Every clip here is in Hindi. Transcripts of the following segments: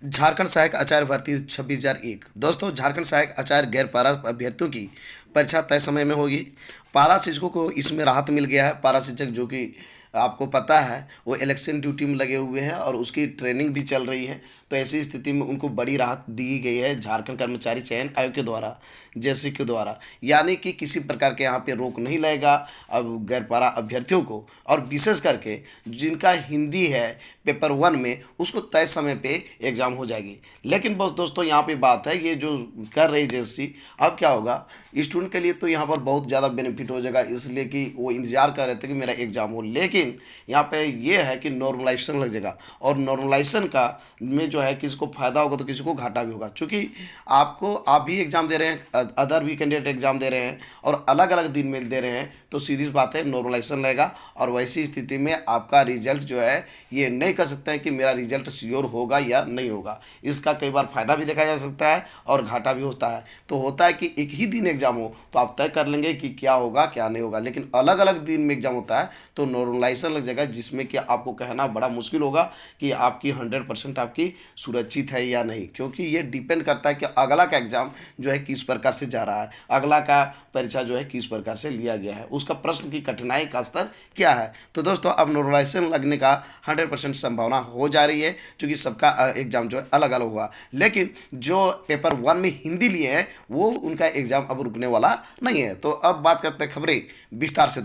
झारखंड सहायक आचार्य भर्ती 26,001। दोस्तों, झारखंड सहायक आचार्य गैर पारा अभ्यर्थियों की परीक्षा तय समय में होगी। पारा शिक्षकों को इसमें राहत मिल गया है। पारा शिक्षक जो कि आपको पता है वो इलेक्शन ड्यूटी में लगे हुए हैं और उसकी ट्रेनिंग भी चल रही है। तो ऐसी स्थिति में उनको बड़ी राहत दी गई है झारखंड कर्मचारी चयन आयोग के द्वारा, जैसे के द्वारा, यानी कि किसी प्रकार के यहाँ पे रोक नहीं लगेगा अब गैर पारा अभ्यर्थियों को। और विशेष करके जिनका हिंदी है पेपर 1 में, उसको तय समय पे एग्ज़ाम हो जाएगी। लेकिन बस दोस्तों, यहाँ पे बात है, ये जो कर रही जेएससी, अब क्या होगा स्टूडेंट के लिए, तो यहाँ पर बहुत ज़्यादा बेनिफिट हो जाएगा, इसलिए कि वो इंतजार कर रहे थे कि मेरा एग्ज़ाम हो। लेकिन यहाँ पे ये है कि नॉर्मलाइजेशन लग जाएगा, और नॉर्मलाइजेशन का में जो है किसी को फायदा होगा तो किसी को घाटा भी होगा, क्योंकि आप भी एग्ज़ाम दे रहे हैं, अदर भी कैंडिडेट एग्ज़ाम दे रहे हैं और अलग अलग दिन में दे रहे हैं, तो सीधी बात है नॉर्मलाइजेशन रहेगा। और वैसी स्थिति में आपका रिजल्ट जो है, ये नहीं कर सकते हैं कि मेरा रिजल्ट श्योर होगा या नहीं होगा। इसका कई बार फायदा भी देखा जा सकता है और घाटा भी होता है। तो होता है कि एक ही दिन एग्जाम हो तो आप तय कर लेंगे कि क्या होगा क्या नहीं होगा, लेकिन अलग अलग दिन में एग्जाम होता है तो नॉर्मलाइजेशन लग जाएगा, जिसमें कि आपको कहना बड़ा मुश्किल होगा कि आपकी 100% आपकी सुरक्षित है या नहीं, क्योंकि ये डिपेंड करता है कि अगला का एग्जाम जो है किस प्रकार से जा रहा है, अगला का परीक्षा जो है किस प्रकार से लिया गया है, उसका प्रश्न की कठिनाई का स्तर क्या है। तो दोस्तों, अब नॉर्मलाइजेशन लगने का 100% संभावना हो जा रही है, क्योंकि सबका एग्जाम जो है अलग अलग हुआ। लेकिन जो पेपर 1 में हिंदी लिए हैं वो उनका एग्जाम अब रुकने वाला नहीं है। तो अब बात करते हैं खबरें विस्तार से।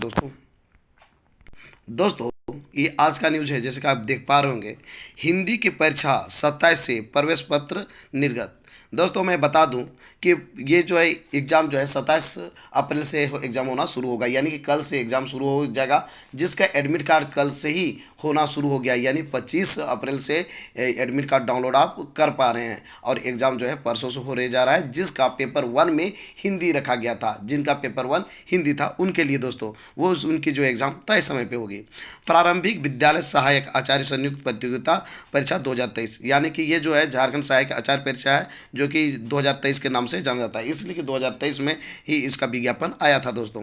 दोस्तों, ये आज का न्यूज़ है, जैसे कि आप देख पा रहे होंगे, हिंदी की परीक्षा 27 से प्रवेश पत्र निर्गत। दोस्तों, मैं बता दूं कि ये जो है एग्ज़ाम जो है 27 अप्रैल से एग्ज़ाम होना शुरू होगा, यानी कि कल से एग्ज़ाम शुरू हो जाएगा। जिसका एडमिट कार्ड कल से ही होना शुरू हो गया, यानी 25 अप्रैल से एडमिट कार्ड डाउनलोड आप कर पा रहे हैं, और एग्ज़ाम जो है परसों से होने जा रहा है। जिसका पेपर 1 में हिंदी रखा गया था, जिनका पेपर 1 हिंदी था, उनके लिए दोस्तों वो उनकी जो एग्ज़ाम तय समय पे होगी। प्रारंभिक विद्यालय सहायक आचार्य संयुक्त प्रतियोगिता परीक्षा 2023, यानी कि ये जो है झारखंड सहायक आचार्य परीक्षा है, जो कि 2023 के नाम से जाना जाता है, इसलिए कि 2023 में ही इसका विज्ञापन आया था दोस्तों।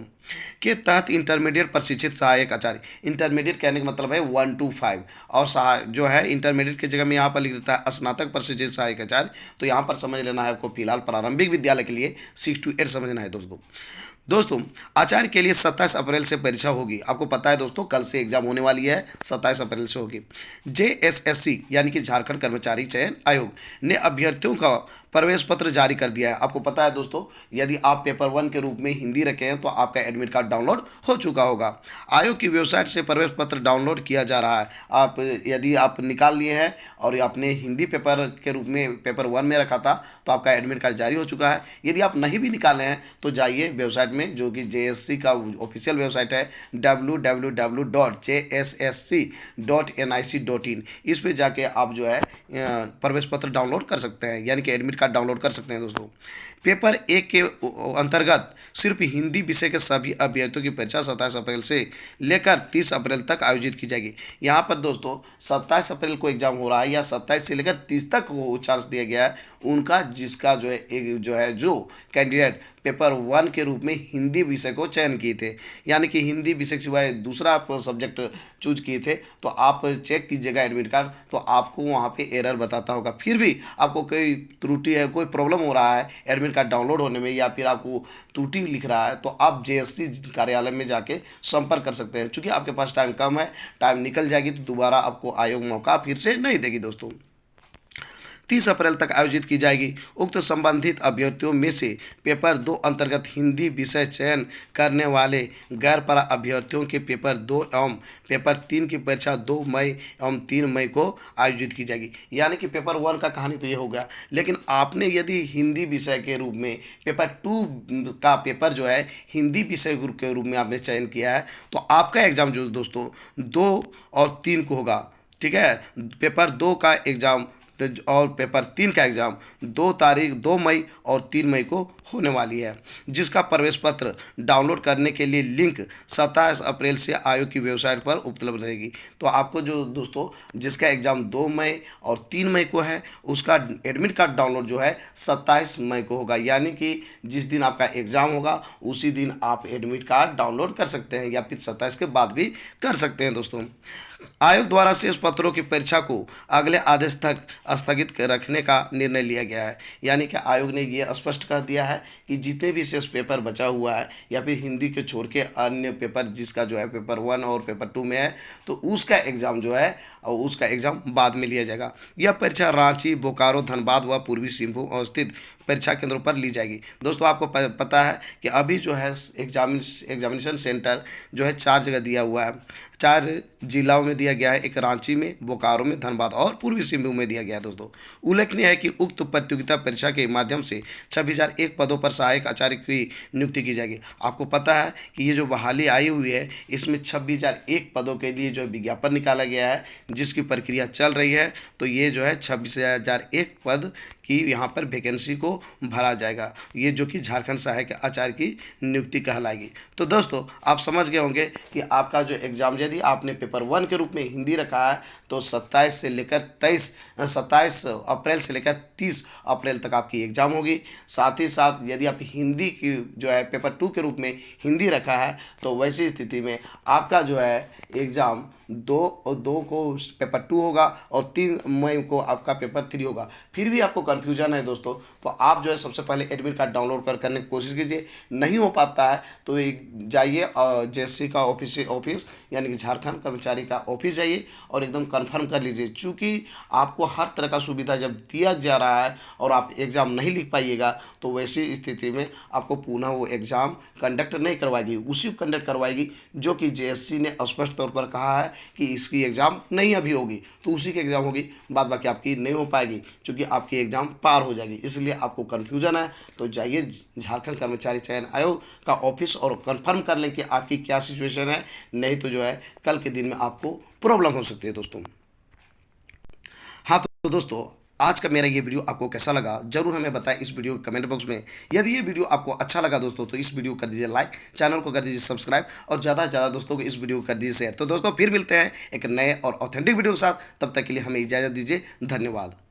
के तहत इंटरमीडिएट प्रशिक्षित सहायक आचार्य, इंटरमीडिएट कहने का मतलब है 1 to 5, और जो है इंटरमीडिएट की जगह में यहाँ पर लिख देता है स्नातक प्रशिक्षित सहायक आचार्य, तो यहाँ पर समझ लेना है आपको फिलहाल प्रारंभिक विद्यालय के लिए 6 to 8 समझना है दोस्तों। आचार्य के लिए 27 अप्रैल से परीक्षा होगी। आपको पता है दोस्तों, कल से एग्जाम होने वाली है, 27 अप्रैल से होगी। जेएसएससी यानी कि झारखंड कर्मचारी चयन आयोग ने अभ्यर्थियों का प्रवेश पत्र जारी कर दिया है। आपको पता है दोस्तों, यदि आप पेपर 1 के रूप में हिंदी रखे हैं तो आपका एडमिट कार्ड डाउनलोड हो चुका होगा। आयोग की वेबसाइट से प्रवेश पत्र डाउनलोड किया जा रहा है। आप यदि आप निकाल लिए हैं और आपने हिंदी पेपर के रूप में पेपर 1 में रखा था तो आपका एडमिट कार्ड जारी हो चुका है। यदि आप नहीं भी निकाले हैं तो जाइए वेबसाइट में, जो कि जेएससी का ऑफिशियल वेबसाइट है www.jssc.nic.in, इस पे जाके आप जो है प्रवेश पत्र डाउनलोड कर सकते हैं, यानी कि एडमिट कार्ड डाउनलोड कर सकते हैं दोस्तों। पेपर 1 के अंतर्गत सिर्फ हिंदी विषय के सभी अभ्यर्थियों की परीक्षा 27 अप्रैल से लेकर 30 अप्रैल तक आयोजित की जाएगी। यहाँ पर दोस्तों 27 अप्रैल को एग्जाम हो रहा है, या 27 से लेकर 30 तक वो चांस दिया गया है उनका, जिसका जो है जो कैंडिडेट पेपर 1 के रूप में हिंदी विषय को चयन किए थे, यानी कि हिंदी विषय के सिवाय दूसरा आप सब्जेक्ट चूज किए थे, तो आप चेक कीजिएगा एडमिट कार्ड, तो आपको वहाँ पे एरर बताता होगा। फिर भी आपको कोई त्रुटि है, कोई प्रॉब्लम हो रहा है एडमिट कार्ड डाउनलोड होने में, या फिर आपको त्रुटि लिख रहा है, तो आप जेएससी कार्यालय में जाके संपर्क कर सकते हैं। चूँकि आपके पास टाइम कम है, टाइम निकल जाएगी तो दोबारा आपको आयोग मौका फिर से नहीं देगी दोस्तों। 30 अप्रैल तक आयोजित की जाएगी। उक्त संबंधित अभ्यर्थियों में से पेपर 2 अंतर्गत हिंदी विषय चयन करने वाले गैर पारा अभ्यर्थियों के पेपर 2 एवं पेपर 3 की परीक्षा 2 मई एवं 3 मई को आयोजित की जाएगी। यानी कि पेपर 1 का कहानी तो ये हो गया, लेकिन आपने यदि हिंदी विषय के रूप में पेपर 2 का पेपर जो है हिंदी विषय के रूप में आपने चयन किया है, तो आपका एग्ज़ाम जो दोस्तों 2 और 3 को होगा, ठीक है। पेपर 2 का एग्ज़ाम और पेपर 3 का एग्ज़ाम 2 मई और 3 मई को होने वाली है, जिसका प्रवेश पत्र डाउनलोड करने के लिए लिंक 27 अप्रैल से आयोग की वेबसाइट पर उपलब्ध रहेगी। तो आपको जो दोस्तों जिसका एग्ज़ाम 2 मई और 3 मई को है, उसका एडमिट कार्ड डाउनलोड जो है 27 मई को होगा, यानी कि जिस दिन आपका एग्ज़ाम होगा उसी दिन आप एडमिट कार्ड डाउनलोड कर सकते हैं, या फिर 27 के बाद भी कर सकते हैं दोस्तों। आयोग द्वारा शेष पत्रों की परीक्षा को अगले आदेश तक स्थगित रखने का निर्णय लिया गया है, यानी कि आयोग ने ये स्पष्ट कर दिया है कि जितने भी शेष पेपर बचा हुआ है, या फिर हिंदी के छोड़ के अन्य पेपर जिसका जो है पेपर 1 और पेपर 2 में है, तो उसका एग्ज़ाम जो है और उसका एग्ज़ाम बाद में लिया जाएगा। यह परीक्षा रांची, बोकारो, धनबाद व पूर्वी सिंहभूम स्थित परीक्षा केंद्रों पर ली जाएगी। दोस्तों आपको पता है कि अभी जो है एग्जामिनेशन सेंटर जो है 4 जगह दिया हुआ है, 4 जिलाओं में दिया गया है, एक रांची में, बोकारो में, धनबाद और पूर्वी सिंहभूम में दिया गया है। दोस्तों उल्लेखनीय है कि उक्त प्रतियोगिता परीक्षा के माध्यम से 26,001 पदों पर सहायक आचार्य की नियुक्ति की जाएगी। आपको पता है कि ये जो बहाली आई हुई है, इसमें 26,001 पदों के लिए जो है विज्ञापन निकाला गया है, जिसकी प्रक्रिया चल रही है। तो ये जो है 26,001 पद की यहाँ पर वैकेंसी को भरा जाएगा, ये जो कि झारखंड सहायक आचार्य की नियुक्ति कहलाएगी। तो दोस्तों आप समझ गए होंगे कि आपका जो एग्ज़ाम, यदि आपने पेपर 1 के रूप में हिंदी रखा है, तो 27 अप्रैल से लेकर 30 अप्रैल तक आपकी एग्ज़ाम होगी। साथ ही साथ यदि आप हिंदी की जो है पेपर 2 के रूप में हिंदी रखा है, तो वैसी स्थिति में आपका जो है एग्ज़ाम 2 को पेपर 2 होगा और 3 मई को आपका पेपर 3 होगा। फिर भी आपको कन्फ्यूजन है दोस्तों, तो आप जो है सबसे पहले एडमिट कार्ड डाउनलोड करने की कोशिश कीजिए। नहीं हो पाता है तो एक जाइए जेएससी का ऑफिस यानी कि झारखंड कर्मचारी का ऑफिस जाइए और एकदम कंफर्म कर लीजिए, चूँकि आपको हर तरह का सुविधा जब दिया जा रहा है और आप एग्ज़ाम नहीं लिख पाइएगा, तो वैसी स्थिति में आपको पुनः वो एग्ज़ाम कंडक्ट नहीं करवाएगी, उसी को कंडक्ट करवाएगी जो कि जेएससी ने स्पष्ट तौर पर कहा है कि इसकी एग्ज़ाम नहीं अभी होगी, तो उसी की एग्ज़ाम होगी, बाद बाकी आपकी नहीं हो पाएगी, क्योंकि आपकी एग्ज़ाम पार हो जाएगी। इसलिए आपको कन्फ्यूजन है तो जाइए झारखंड कर्मचारी चयन आयोग का ऑफिस और कंफर्म कर लें कि आपकी क्या सिचुएशन है, नहीं तो जो है कल के दिन में आपको प्रॉब्लम हो सकती है दोस्तों। हाँ तो दोस्तों आज का मेरा ये वीडियो आपको कैसा लगा जरूर हमें बताएं इस वीडियो के कमेंट बॉक्स में। यदि ये वीडियो आपको अच्छा लगा दोस्तों तो इस वीडियो को कर दीजिए लाइक, चैनल को कर दीजिए सब्सक्राइब और ज़्यादा से ज़्यादा दोस्तों को इस वीडियो को कर दीजिए शेयर। तो दोस्तों फिर मिलते हैं एक नए और ऑथेंटिक वीडियो के साथ, तब तक के लिए हमें इजाज़त दीजिए। धन्यवाद।